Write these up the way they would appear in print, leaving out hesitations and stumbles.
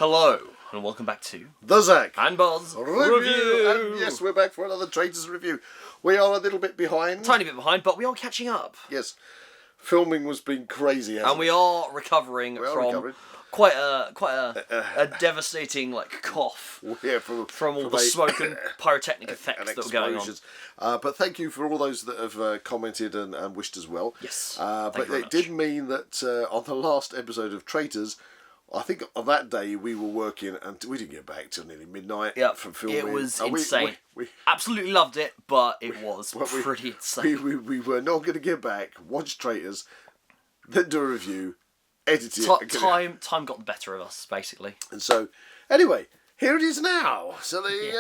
Hello, and welcome back to the Zak and Buzz Review. And yes, we're back for another Traitors review. We are a little bit behind. Tiny bit behind, but we are catching up. Yes. Filming was being crazy, hasn't and we are recovering from quite a devastating cough from all the smoke and pyrotechnic effects that were going on. But thank you for all those that have commented and wished as well. Yes. But it did mean that on the last episode of Traitors, I think on that day we were working and we didn't get back till nearly midnight from filming. It was insane. We absolutely loved it, but it was pretty insane. We were not going to get back, watch Traitors, then do a review, edit it. Time got the better of us, basically. And so, anyway, here it is now. So there you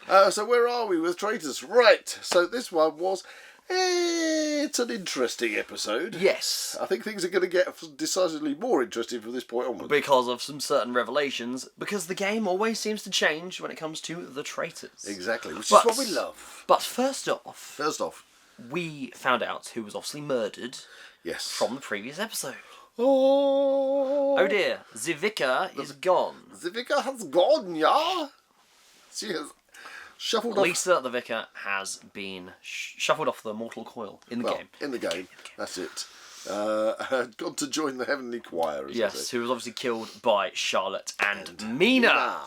go. So where are we with Traitors? Right. So this one was... it's an interesting episode. Yes. I think things are going to get decisively more interesting from this point onward. Because of some certain revelations. Because the game always seems to change when it comes to the Traitors. Exactly, which is what we love. But first off, we found out who was obviously murdered. Yes. From the previous episode. Oh dear, Zivika is gone. Zivika has gone, yeah. She has shuffled off. Lisa the Vicar has been shuffled off the mortal coil in the game. In the game, that's it. Gone to join the heavenly choir. Yes, who was obviously killed by Charlotte and Mina.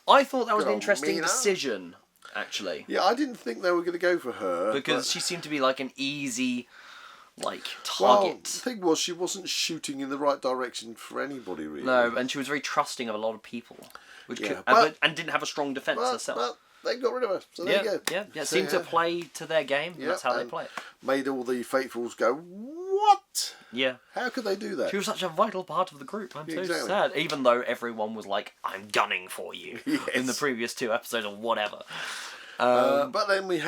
I thought that was an interesting decision, actually. Yeah, I didn't think they were going to go for her. Because she seemed to be like an easy... target. Well, the thing was, she wasn't shooting in the right direction for anybody, really. No, and she was very trusting of a lot of people. And didn't have a strong defence herself. But they got rid of her, so there you go. Yeah, it seemed to play to their game, and that's how they play it. Made all the faithfuls go, what? Yeah. How could they do that? She was such a vital part of the group. I'm so sad. Even though everyone was like, I'm gunning for you in the previous 2 episodes or whatever. But then we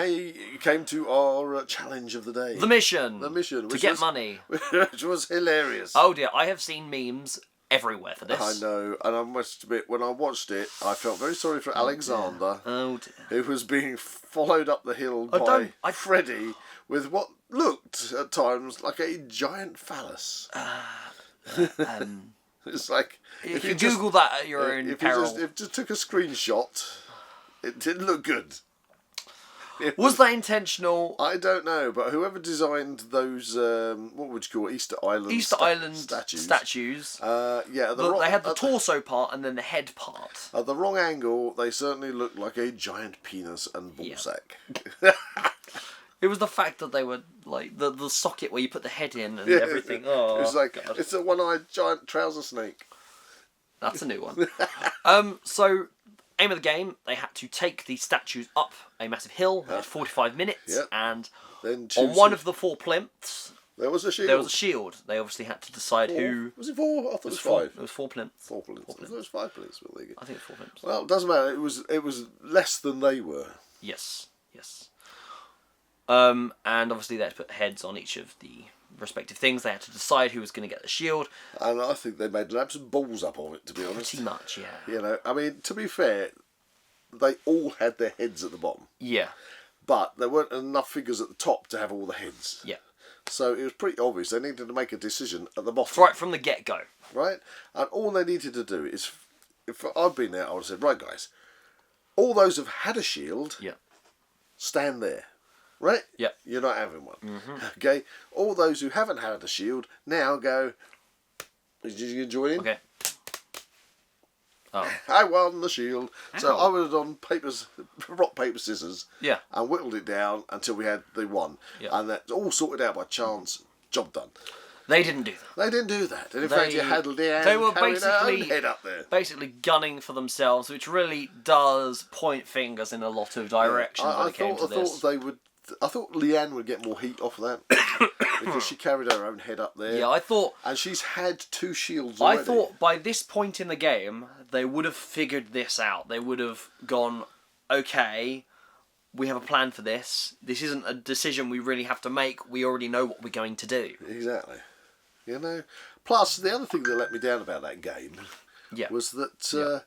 came to our challenge of the day. The mission. To get money. Which was hilarious. Oh dear, I have seen memes everywhere for this. I know, and I must admit, when I watched it, I felt very sorry for Alexander, who was being followed up the hill by Freddy with what looked at times like a giant phallus. It's like if you Google that at your own peril. If you just took a screenshot, it didn't look good. Was that intentional? I don't know, but whoever designed those, what would you call it, Easter Island statues. They had the torso part and then the head part. At the wrong angle, they certainly looked like a giant penis and ballsack. It was the fact that they were like the socket where you put the head in and everything. Oh, it's like it's a one-eyed giant trouser snake. That's a new one. So. Aim of the game, they had to take these statues up a massive hill. They had 45 minutes, and then on one of the 4 plinths, there was a shield. They obviously had to decide who... Was it 4? I thought it was 5. It was 4 plinths. 4 plinths. I thought it was 5 plinths. I think it was 4 plinths. Well, it doesn't matter. It was less than they were. Yes. And obviously they had to put heads on each of the respective things. They had to decide who was going to get the shield. And I think they made absolute balls up of it, to be honest. Pretty much, yeah. You know, I mean, to be fair, they all had their heads at the bottom. Yeah. But there weren't enough figures at the top to have all the heads. Yeah. So it was pretty obvious they needed to make a decision at the bottom. Right from the get-go. Right? And all they needed to do is, if I'd been there, I would have said, right guys, all those who've had a shield, stand there. Right? Yeah. You're not having one. Okay? All those who haven't had a shield, now go, did you join in? Okay. Oh. I won the shield. Ow. So I would have done rock, paper, scissors. Yeah. And whittled it down until we had the one. Yeah. And that's all sorted out by chance. Job done. They didn't do that. They didn't do that. And in fact, you had Leanne carrying her own head up there. Basically gunning for themselves, which really does point fingers in a lot of directions when it came to this. I thought Leanne would get more heat off of that because she carried her own head up there. Yeah, I thought... And she's had 2 shields already. I thought by this point in the game, they would have figured this out. They would have gone, okay, we have a plan for this. This isn't a decision we really have to make. We already know what we're going to do. Exactly. You know? Plus, the other thing that let me down about that game was that...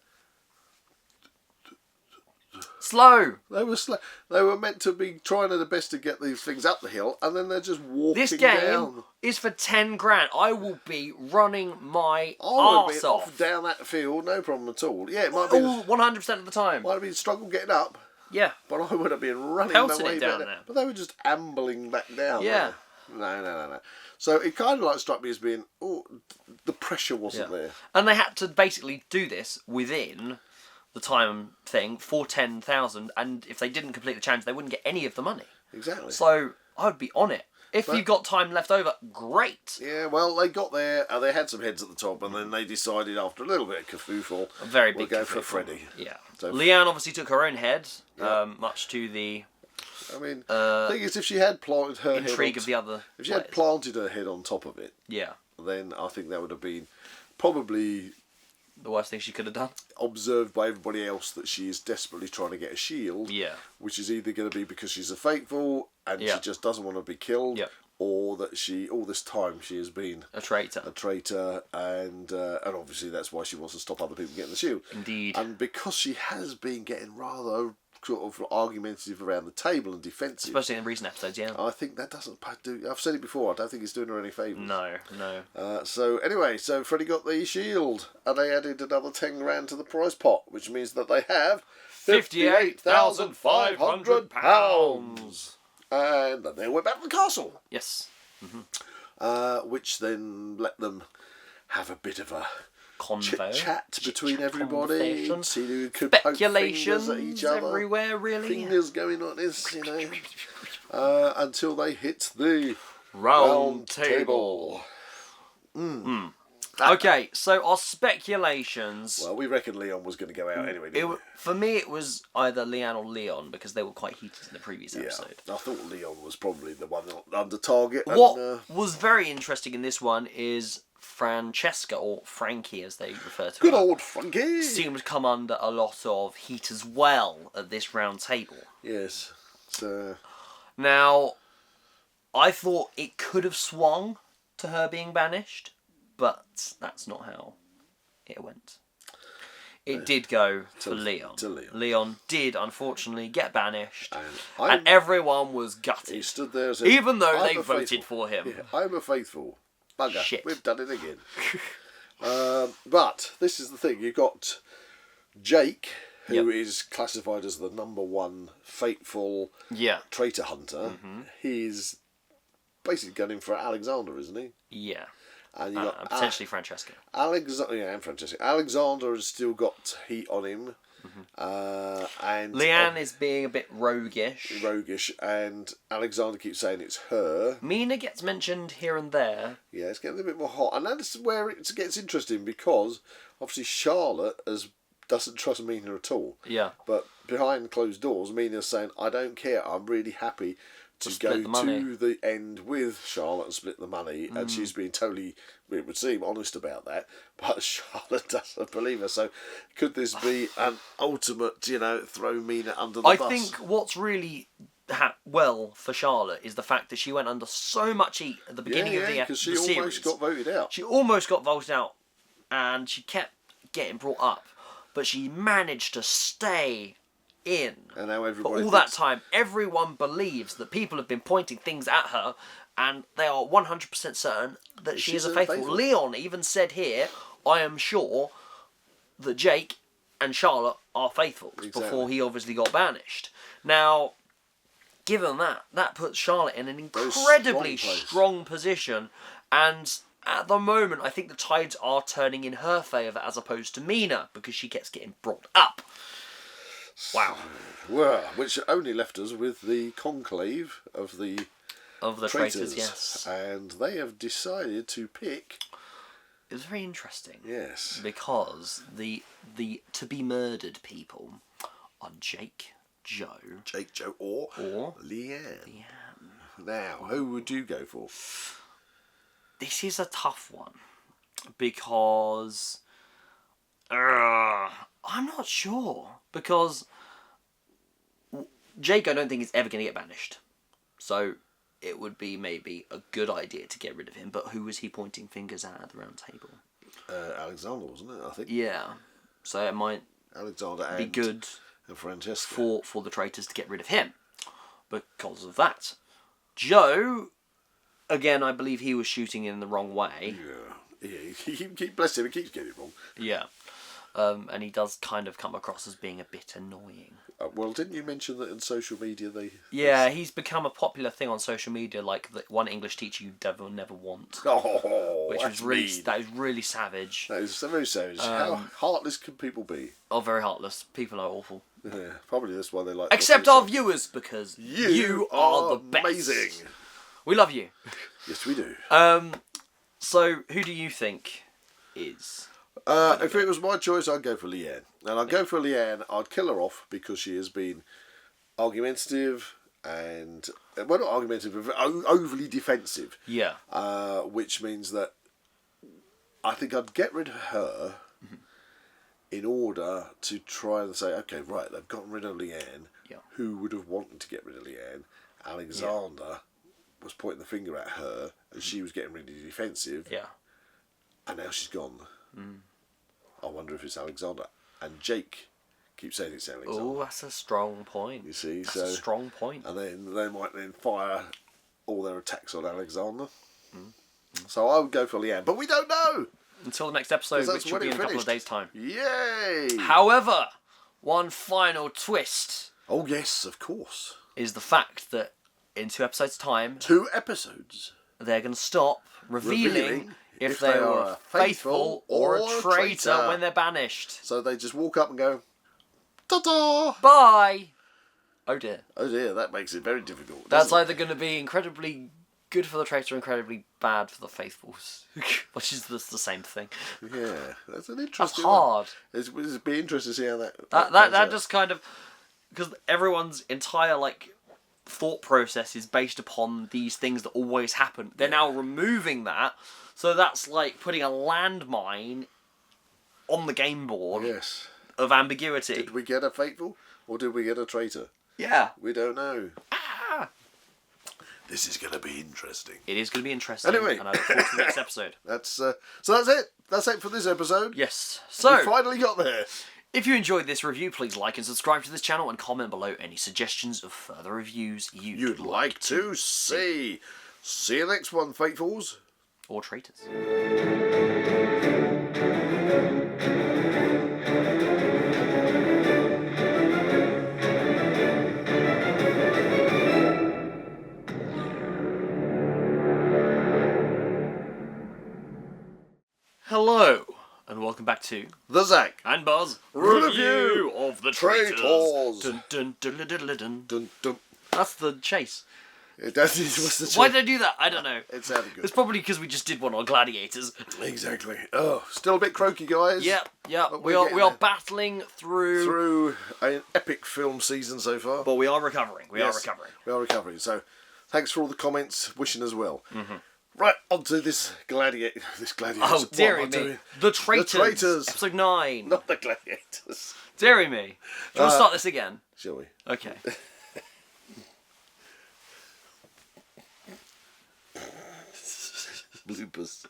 slow. They were slow. They were meant to be trying their best to get these things up the hill, and then they're just walking This game down. is for 10 grand. I will be running my I would arse be off. off down that field, no problem at all. Yeah, it might be 100% of the time. might have been struggle getting up. Yeah. But I would have been running Pelting my way it down back there. But they were just ambling back down. Yeah. No. So it kind of like struck me as being, the pressure wasn't there. And they had to basically do this within the time thing for 10,000, and if they didn't complete the challenge, they wouldn't get any of the money. Exactly. So I would be on it. If you've got time left over, great. Yeah, well, they got there, they had some heads at the top, and then they decided after a little bit of kerfuffle, A very big we'll go for kerfuffle. Freddie. Yeah. So, Leanne obviously took her own head, Yeah. much to the I mean, the thing is, if she had planted her intrigue head of the other if she had planted her head on top of it, yeah, then I think that would have been probably the worst thing she could have done. observed by everybody else that she is desperately trying to get a shield. Yeah. Which is either going to be because she's a faithful and she just doesn't want to be killed, or that she all this time she has been a traitor, and obviously that's why she wants to stop other people getting the shield. Indeed. And because she has been getting rather sort of argumentative around the table and defensive, especially in recent episodes. Yeah. I think that doesn't do. I've said it before. I don't think it's doing her any favours. No. So anyway, Freddie got the shield, and they added another 10 grand to the prize pot, which means that they have £58,500. And then they went back to the castle. Yes. Which then let them have a bit of a Convo. chat between everybody. See who could Speculations poke fingers at each other. everywhere, really. Fingers going like this, until they hit the round table. Okay, so our speculations. Well, we reckoned Leon was going to go out anyway, didn't we? For me, it was either Leanne or Leon because they were quite heated in the previous episode. I thought Leon was probably the one under target. What was very interesting in this one is Francesca, or Frankie as they refer to her. Good old Frankie! Seemed to come under a lot of heat as well at this round table. Yes. So now, I thought it could have swung to her being banished, but that's not how it went. It did go for Leon. Leon did, unfortunately, get banished, and everyone was gutted. He stood there as even though they voted for him. Yeah, I'm a faithful. Bugger. Shit. We've done it again. But this is the thing. You've got Jake, who is classified as the #1 faithful traitor hunter. He's basically gunning for Alexander, isn't he? Yeah. And you got potentially Francesca. And Francesca. Alexander has still got heat on him. And Leanne is being a bit roguish, and Alexander keeps saying it's her. Mina gets mentioned here and there. Yeah, it's getting a bit more hot, and that's where it gets interesting because obviously Charlotte doesn't trust Mina at all. Yeah. But behind closed doors, Mina's saying, "I don't care. I'm really happy to go to the end with Charlotte and split the money," and she's been totally, it would seem, honest about that, but Charlotte doesn't believe her. So could this be an ultimate, throw Mina under the bus? I think what's really well for Charlotte is the fact that she went under so much heat at the beginning of the series. Because she almost got voted out. She almost got voted out, and she kept getting brought up, but she managed to stay in. And now everybody for all that time, everyone believes that people have been pointing things at her, and they are 100% certain that she is a faithful. Leon even said here, "I am sure that Jake and Charlotte are faithful," before he obviously got banished. Now, given that puts Charlotte in an incredibly strong position, and at the moment, I think the tides are turning in her favour as opposed to Mina, because she keeps getting brought up. Wow. Which only left us with the conclave of the traitors, yes. And they have decided to pick... It was very interesting. Yes. Because the to be murdered people are Jake, Joe, or Leanne. Now, who would you go for? This is a tough one. Because... I'm not sure. Because Jake, I don't think is ever going to get banished. So it would be maybe a good idea to get rid of him. But who was he pointing fingers at the round table? Alexander, wasn't it, I think? Yeah. So it might Alexander be good. And Francesca. For the traitors to get rid of him. Because of that. Joe, again, I believe he was shooting in the wrong way. Yeah. Bless him, he keeps getting it wrong. Yeah. And he does kind of come across as being a bit annoying. Well, didn't you mention that in social media Yeah, he's become a popular thing on social media, like the one English teacher you never want. Oh, which was really that is really savage. That is very savage. How heartless can people be? Oh, very heartless. People are awful. Yeah, probably that's why they like. Except our viewers, because you are the best. Amazing. We love you. Yes, we do. So who do you think is? If it was my choice, I'd go for Leanne. And I'd go for Leanne. I'd kill her off because she has been argumentative and, well, not argumentative, but overly defensive. Yeah. Which means that I think I'd get rid of her in order to try and say, okay, right, they've gotten rid of Leanne. Yeah. Who would have wanted to get rid of Leanne? Alexander was pointing the finger at her, and she was getting really defensive. Yeah. And now she's gone. I wonder if it's Alexander. And Jake keeps saying it's Alexander. Oh, that's a strong point. You see, that's a strong point. And then they might then fire all their attacks on Alexander. So I would go for Leanne, but we don't know until the next episode, which will be in a couple of days' time. Yay! However, one final twist. Oh yes, of course. Is the fact that in 2 episodes' time, 2 episodes, they're going to stop revealing if they were faithful or a traitor when they're banished. So they just walk up and go, ta-da! Bye! Oh dear. Oh dear, that makes it very difficult. That's either going to be incredibly good for the traitor or incredibly bad for the faithfuls. Which is the same thing. Yeah, that's an interesting That's hard. One. It'd be interesting to see how that just kind of... Because everyone's entire, thought process is based upon these things that always happen. They're now removing that. So that's like putting a landmine on the game board of ambiguity. Did we get a faithful or did we get a traitor? Yeah. We don't know. This is going to be interesting. It is going to be interesting. Anyway. And I look forward to the next episode. So that's it. That's it for this episode. Yes. So we finally got there. If you enjoyed this review, please like and subscribe to this channel and comment below any suggestions of further reviews you'd like to see. See you next one, faithfuls. Or traitors. Hello, and welcome back to the Zak and Buzz review of the Traitors. Dun, dun, dun, dun, dun, dun. Dun, dun. That's the chase. What's the chase? Why did I do that? I don't know. It sounded good. It's probably because we just did one on gladiators. Exactly. Oh, still a bit croaky, guys. Yeah. We are battling through an epic film season so far. But we are recovering. We are recovering. So, thanks for all the comments, wishing us well. Right, on to this gladiator. Oh, dearie me. The Traitors. Episode 9. Not the gladiators. Dearie me. Do you want to start this again? Shall we? Okay. Bloopers.